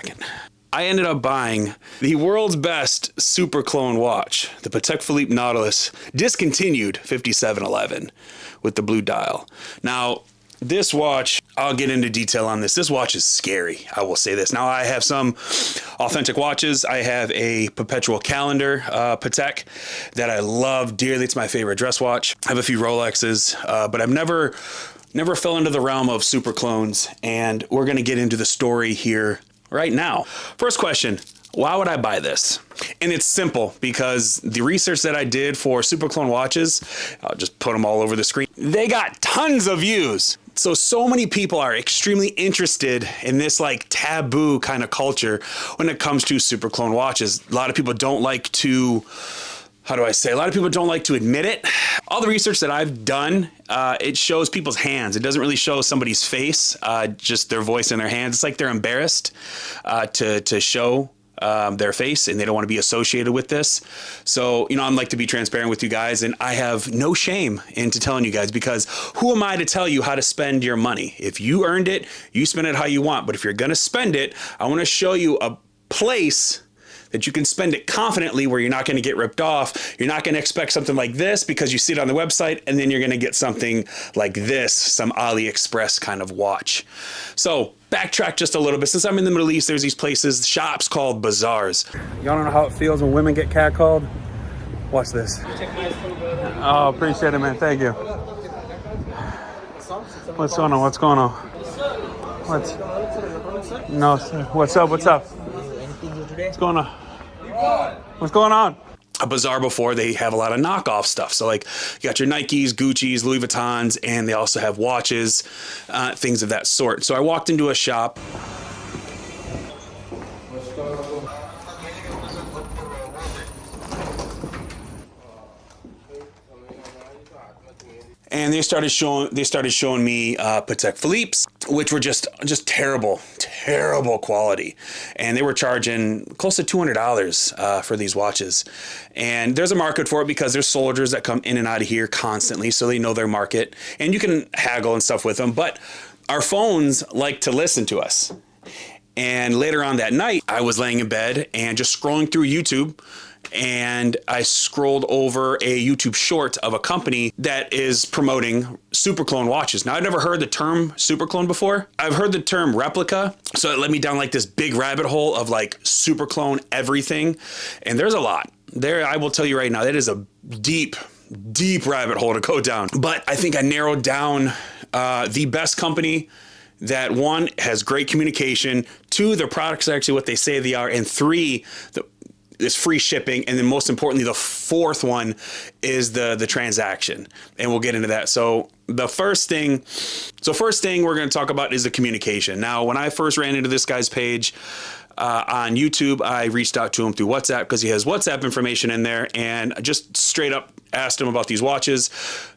second. I ended up buying the world's best super clone watch, the Patek Philippe Nautilus, discontinued 5711 with the blue dial. Now, this watch, I'll get into detail on this. This watch is scary, I will say this. Now, I have some authentic watches. I have a perpetual calendar Patek that I love dearly. It's my favorite dress watch. I have a few Rolexes, but I've never fell into the realm of super clones, and we're gonna get into the story here right now. First question, why would I buy this? And it's simple, because the research that I did for super clone watches, I'll just put them all over the screen. They got tons of views. So many people are extremely interested in this like taboo kind of culture when it comes to super clone watches. A lot of people don't like to, how do I say? A lot of people don't like to admit it. All the research that I've done, it shows people's hands. It doesn't really show somebody's face, just their voice and their hands. It's like they're embarrassed to show their face, and they don't want to be associated with this. So, you know, I'm like to be transparent with you guys, and I have no shame into telling you guys, because who am I to tell you how to spend your money? If you earned it, you spend it how you want. But if you're going to spend it, I want to show you a place that you can spend it confidently where you're not going to get ripped off. You're not going to expect something like this because you see it on the website, and then you're going to get something like this, some AliExpress kind of watch. So backtrack just a little bit. Since I'm in the Middle East, there's these places, shops called bazaars. Y'all don't know how it feels when women get catcalled? Watch this. Oh, appreciate it, man. Thank you. What's going on? What's going on? No, sir. What's up? What's up? What's going on? What's going on? A bazaar before, they have a lot of knockoff stuff. So like you got your Nikes, Gucci's, Louis Vuittons, and they also have watches, things of that sort. So I walked into a shop. And they started showing me Patek Philippe's, which were just terrible quality. And they were charging close to $200 for these watches. And there's a market for it because there's soldiers that come in and out of here constantly, so they know their market. And you can haggle and stuff with them, but our phones like to listen to us. And later on that night, I was laying in bed and just scrolling through YouTube, and I scrolled over a YouTube short of a company that is promoting super clone watches. Now, I've never heard the term super clone before. I've heard the term replica, so it led me down like this big rabbit hole of like super clone everything. And there's a lot there. I will tell you right now, that is a deep rabbit hole to go down. But I think I narrowed down the best company that, one, has great communication, two, their products are actually what they say they are, and three, is free shipping, and then most importantly, the fourth one is the transaction, and we'll get into that. So first thing we're going to talk about is the communication. Now, when I first ran into this guy's page on YouTube, I reached out to him through WhatsApp because he has WhatsApp information in there, and just straight up asked him about these watches.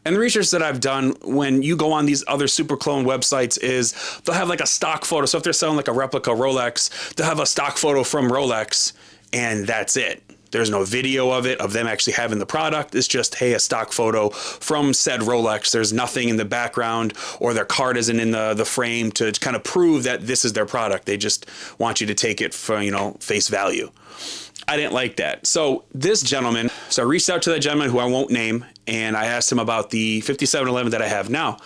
And the research that I've done when you go on these other super clone websites is they'll have like a stock photo. So if they're selling like a replica Rolex, they'll have a stock photo from Rolex, and that's it. There's no video of it, of them actually having the product. It's just, hey, a stock photo from said Rolex. There's nothing in the background, or their card isn't in the frame to kind of prove that this is their product. They just want you to take it for, you know, face value. I didn't like that. So this gentleman, I reached out to that gentleman who I won't name, and I asked him about the 5711 that I have now.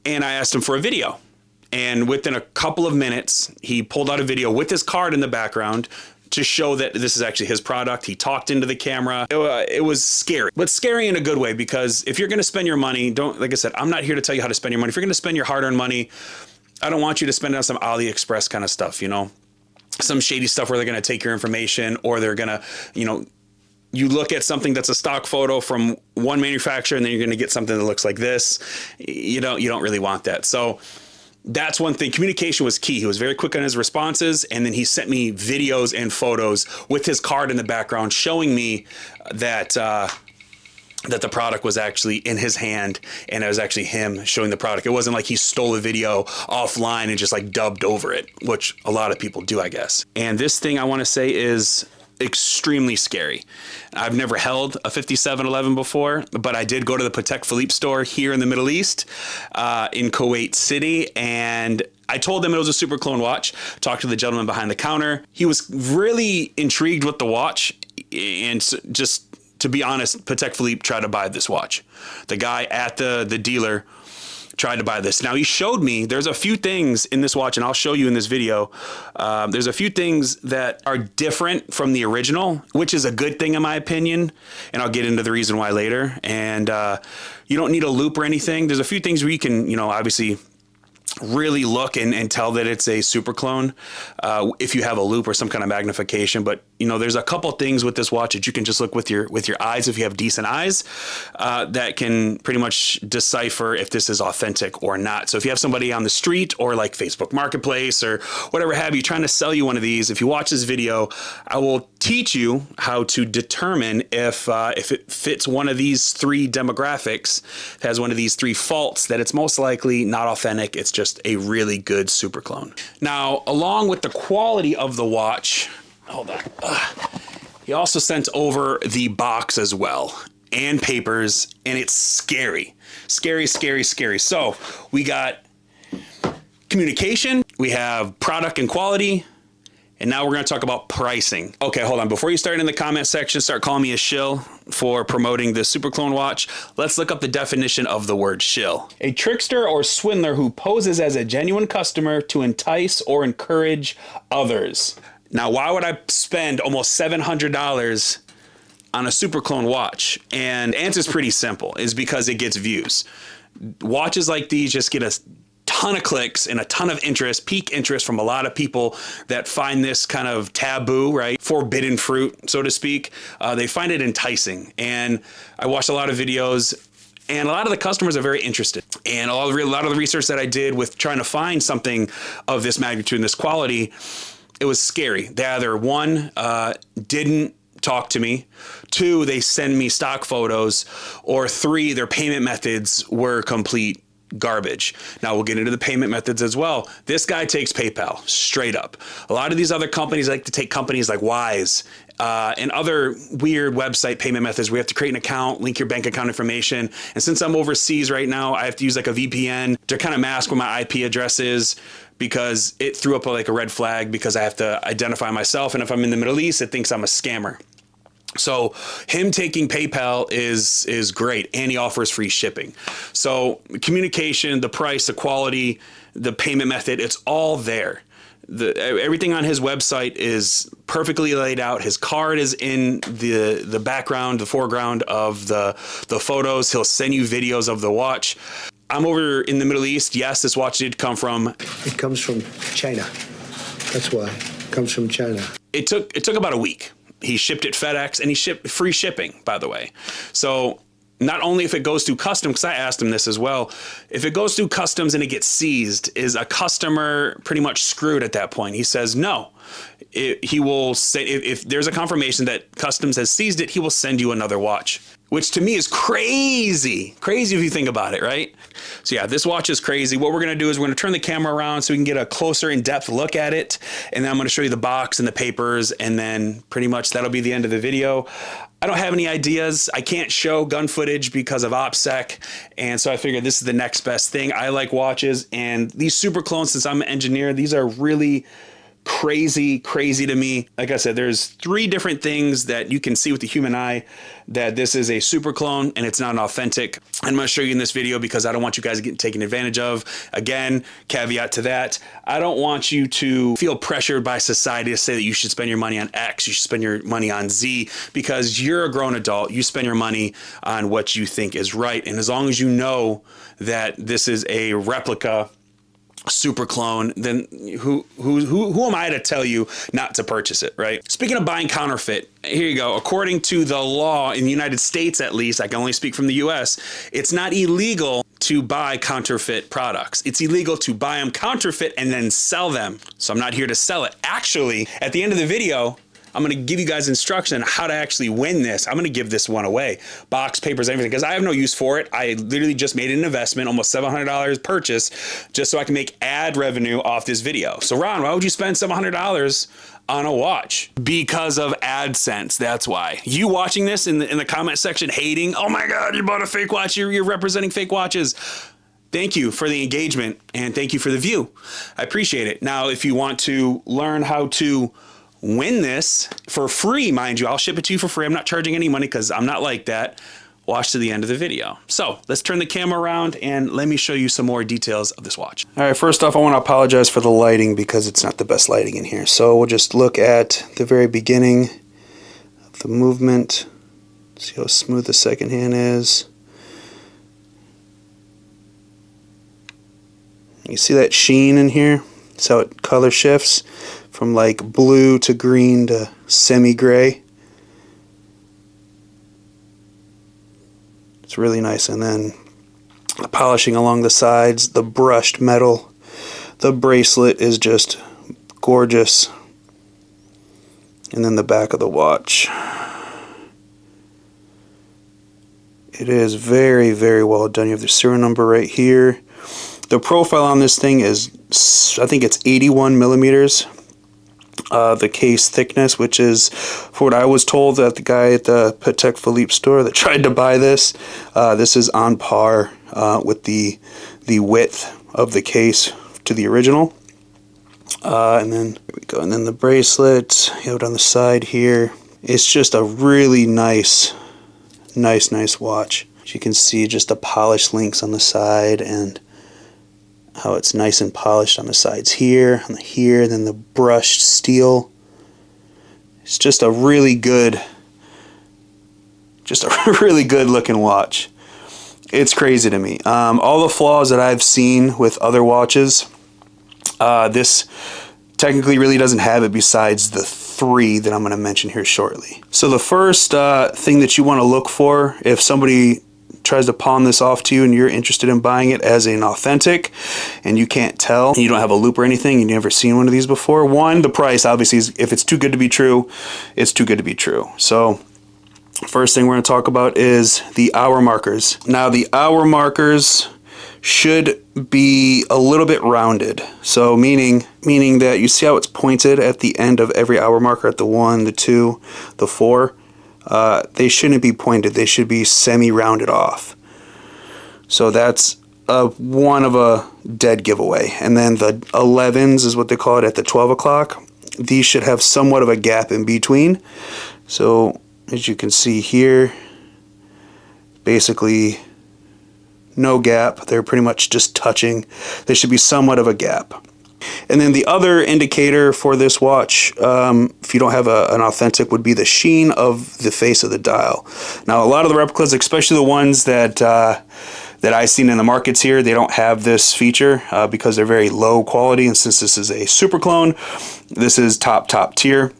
And I asked him for a video. And within a couple of minutes, he pulled out a video with his card in the background to show that this is actually his product. He talked into the camera. It was scary, but scary in a good way, because if you're going to spend your money, like I said, I'm not here to tell you how to spend your money. If you're going to spend your hard-earned money, I don't want you to spend it on some AliExpress kind of stuff, you know, some shady stuff where they're going to take your information, or they're going to, you know, you look at something that's a stock photo from one manufacturer, and then you're going to get something that looks like this. You don't really want that. So that's one thing. Communication was key. He was very quick on his responses, and then he sent me videos and photos with his card in the background showing me that that the product was actually in his hand, and it was actually him showing the product. It wasn't like he stole a video offline and just like dubbed over it, which a lot of people do, I guess. And this thing I want to say is extremely scary. I've never held a 5711 before, but I did go to the Patek Philippe store here in the Middle East, in Kuwait City, and I told them it was a super clone watch, talked to the gentleman behind the counter. He was really intrigued with the watch, and just to be honest, Patek Philippe tried to buy this watch. The guy at the dealer tried to buy this. Now, he showed me there's a few things in this watch, and I'll show you in this video. There's a few things that are different from the original, which is a good thing in my opinion, and I'll get into the reason why later. And you don't need a loop or anything. There's a few things where you can, you know, obviously really look and tell that it's a super clone if you have a loop or some kind of magnification. But you know, there's a couple things with this watch that you can just look with your eyes, if you have decent eyes, that can pretty much decipher if this is authentic or not. So if you have somebody on the street or like Facebook Marketplace or whatever have you trying to sell you one of these, if you watch this video, I will teach you how to determine if it fits one of these three demographics, has one of these three faults, that it's most likely not authentic. It's just a really good super clone. Now, along with the quality of the watch, hold on. He also sent over the box as well and papers, and it's scary. Scary, scary, scary. So we got communication, we have product and quality, and now we're going to talk about pricing. Okay, hold on. Before you start in the comment section, start calling me a shill for promoting this super clone watch, let's look up the definition of the word shill. A trickster or swindler who poses as a genuine customer to entice or encourage others. Now, why would I spend almost $700 on a super clone watch? And the answer is pretty simple, is because it gets views. Watches like these just get a ton of clicks and a ton of interest, peak interest from a lot of people that find this kind of taboo, right? Forbidden fruit, so to speak. They find it enticing. And I watched a lot of videos, and a lot of the customers are very interested. And a lot of the research that I did with trying to find something of this magnitude and this quality, it was scary. They either, one, didn't talk to me, two, they send me stock photos, or three, their payment methods were complete garbage. Now we'll get into the payment methods as well. This guy takes PayPal straight up. A lot of these other companies like to take companies like Wise and other weird website payment methods where you have to create an account, link your bank account information. And since I'm overseas right now, I have to use like a VPN to kind of mask where my IP address is, because it threw up like a red flag because I have to identify myself. And if I'm in the Middle East, it thinks I'm a scammer. So him taking PayPal is great, and he offers free shipping. So communication, the price, the quality, the payment method, it's all there. Everything on his website is perfectly laid out. His card is in the background, the foreground of the photos. He'll send you videos of the watch. I'm over in the Middle East. Yes, this watch did come from... It comes from China. That's why. It comes from China. It took about a week. He shipped it FedEx, and he shipped free shipping, by the way. So not only if it goes through customs, because I asked him this as well, if it goes through customs and it gets seized, is a customer pretty much screwed at that point? He says no. He will say, if there's a confirmation that customs has seized it, he will send you another watch, which to me is crazy. Crazy if you think about it, right? So yeah, this watch is crazy. What we're gonna do is we're gonna turn the camera around so we can get a closer in-depth look at it. And then I'm gonna show you the box and the papers, and then pretty much that'll be the end of the video. I don't have any ideas. I can't show gun footage because of OPSEC. And so I figured this is the next best thing. I like watches, and these super clones, since I'm an engineer, these are really crazy to me. Like I said, there's three different things that you can see with the human eye that this is a super clone and it's not an authentic. I'm going to show you in this video because I don't want you guys getting taken advantage of. Again, caveat to that, I don't want you to feel pressured by society to say that you should spend your money on X, you should spend your money on Z, because you're a grown adult. You spend your money on what you think is right. And as long as you know that this is a replica super clone, then who am I to tell you not to purchase it, right? Speaking of buying counterfeit, here you go. According to the law in the United States, at least, I can only speak from the US, it's not illegal to buy counterfeit products. It's illegal to buy them counterfeit and then sell them. So I'm not here to sell it. Actually, at the end of the video, I'm going to give you guys instruction on how to actually win this. I'm going to give this one away. Box, papers, everything, because I have no use for it. I literally just made an investment, almost $700 purchase, just so I can make ad revenue off this video. So Ron, why would you spend $700 on a watch? Because of AdSense. That's why. You watching this in the comment section hating, oh my God, you bought a fake watch. You're representing fake watches. Thank you for the engagement and thank you for the view. I appreciate it. Now, if you want to learn how to win this for free, mind you, I'll ship it to you for free. I'm not charging any money because I'm not like that. Watch to the end of the video. So let's turn the camera around and let me show you some more details of this watch. All right, first off, I want to apologize for the lighting because it's not the best lighting in here. So we'll just look at the very beginning of the movement. See how smooth the second hand is. You see that sheen in here? That's how it color shifts from like blue to green to semi-gray. It's really nice. And then the polishing along the sides, the brushed metal, the bracelet is just gorgeous. And then the back of the watch. It is very, very well done. You have the serial number right here. The profile on this thing is, I think it's 81 millimeters. The case thickness, which is, for what I was told at the guy at the Patek Philippe store that tried to buy this is on par with the width of the case to the original. And then here we go. And then the bracelet, you have it on the side here. It's just a really nice watch. As you can see, just the polished links on the side and how it's nice and polished on the sides here, on the here, then the brushed steel. It's just a really good looking watch. It's crazy to me. All the flaws that I've seen with other watches, this technically really doesn't have it besides the 3 that I'm going to mention here shortly. So the first thing that you want to look for if somebody tries to pawn this off to you and you're interested in buying it as an authentic and you can't tell, and you don't have a loop or anything, you've never seen one of these before, one, the price obviously is, if it's too good to be true, it's too good to be true. So first thing we're going to talk about is the hour markers. Now the hour markers should be a little bit rounded. So meaning that you see how it's pointed at the end of every hour marker at the 1, the 2, the 4. They shouldn't be pointed. They should be semi-rounded off. So that's one of a dead giveaway. And then the 11s is what they call it at the 12 o'clock. These should have somewhat of a gap in between. So as you can see here, basically no gap. They're pretty much just touching. There should be somewhat of a gap. And then the other indicator for this watch, if you don't have an authentic, would be the sheen of the face of the dial. Now, a lot of the replicas, especially the ones that I've seen in the markets here, they don't have this feature because they're very low quality. And since this is a super clone, this is top tier.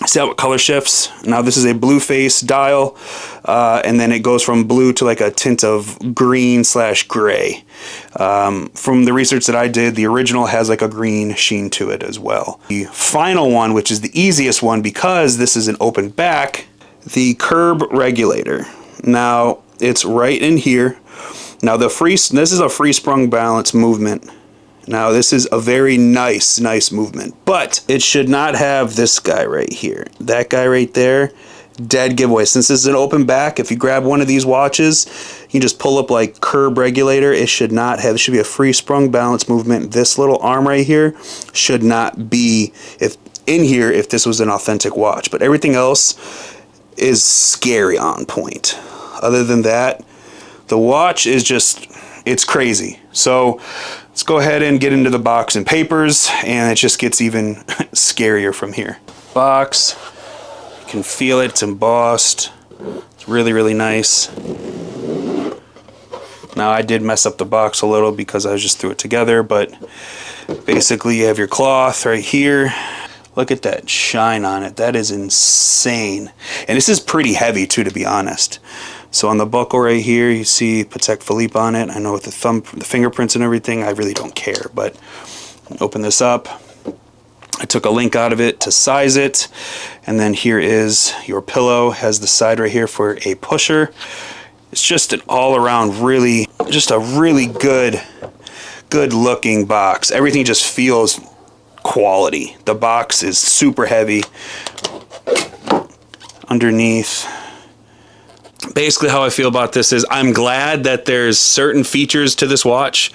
See how it color shifts? Now this is a blue face dial, and then it goes from blue to like a tint of green/gray. From the research that I did, the original has like a green sheen to it as well. The final one, which is the easiest one because this is an open back, the curb regulator. Now it's right in here. Now this is a free sprung balance movement. Now this is a very nice movement, but it should not have this guy right here. That guy right there, dead giveaway. Since this is an open back, if you grab one of these watches, you just pull up like curb regulator. It should not have, it should be a free sprung balance movement. This little arm right here should not be if this was an authentic watch, but everything else is scary on point. Other than that, the watch is just, it's crazy. So let's go ahead and get into the box and papers, and it just gets even scarier from here. Box, you can feel it, it's embossed. It's really nice. Now I did mess up the box a little because I just threw it together, but basically you have your cloth right here. Look at that shine on it. That is insane. And this is pretty heavy too, to be honest. So on the buckle right here, you see Patek Philippe on it. I know with the fingerprints and everything, I really don't care. But open this up. I took a link out of it to size it. And then here is your pillow. Has the side right here for a pusher. It's just an all-around just a really good looking box. Everything just feels quality. The box is super heavy. Underneath, basically how I feel about this is I'm glad that there's certain features to this watch